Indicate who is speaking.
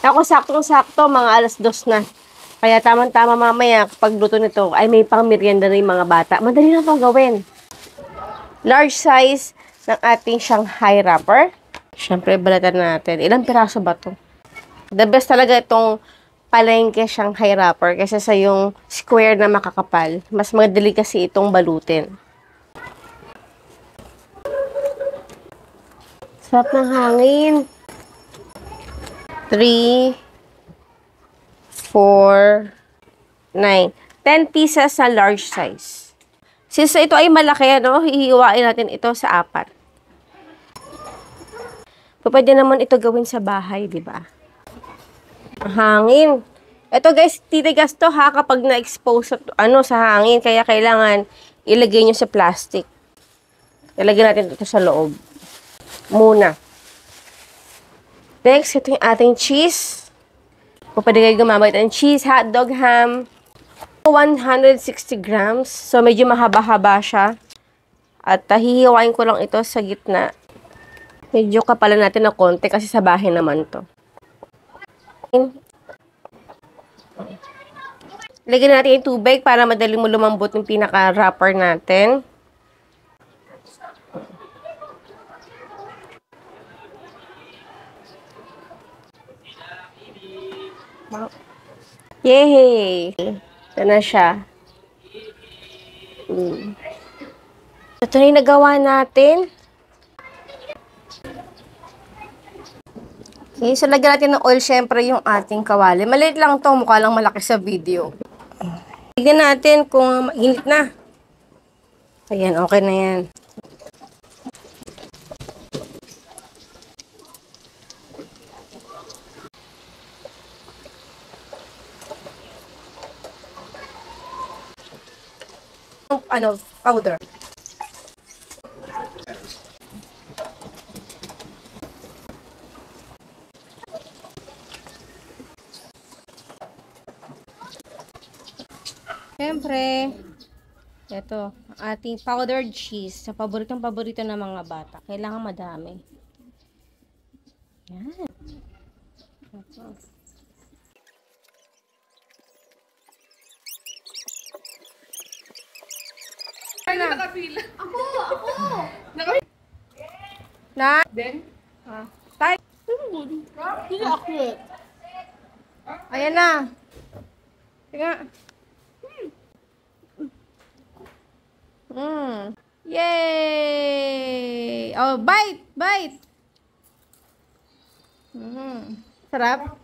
Speaker 1: Ako saktong-sakto, mga alas 2 na. Kaya tamang-tama mamaya, kapag luto nito, ay may pang merienda na yung mga bata. Madali na itong gawin. Large size ng ating Shanghai wrapper. Siyempre, balatan natin. Ilang piraso ba to? The best talaga itong palengke Shanghai wrapper kasi sa yung square na makakapal. Mas madali kasi itong balutin. Sarap ng hangin. 3, 4, 9. 10 pieces sa large size. Since ito ay malaki, ano, hihiwain natin ito sa 4. Pwede naman ito gawin sa bahay, di ba? Hangin. Ito guys, titigas to ha kapag na-expose sa hangin. Kaya kailangan ilagay nyo sa plastic. Ilagay natin ito sa loob. Muna. Next, ito yung ating cheese. Pwede kayo gumamit ng cheese, hotdog, ham. 160 grams. So, medyo mahaba-haba siya. At hihiwain ko lang ito sa gitna. Medyo kapalan natin ng konti kasi sa bahay naman to. Lagyan natin yung tubig para madali mo lumambot yung pinaka-wrapper natin. Yay! Ito na siya. Ito na yung nagawa natin. Okay, so lagyan natin ng oil, syempre, yung ating kawali. Maliit lang to, mukha lang malaki sa video. Tignan natin kung mainit na. Ayan, okay na yan. Powder. Siyempre, ito, ating powdered cheese. Sa paborito ng mga bata. Kailangan madami. Yan. Ito.
Speaker 2: Ay, nakapila. Ako!
Speaker 1: Na?
Speaker 2: Then?
Speaker 1: Tay.
Speaker 2: Hindi ako.
Speaker 1: Ayan na. Tiga. Yay! Oh, bite! Bite! Sarap.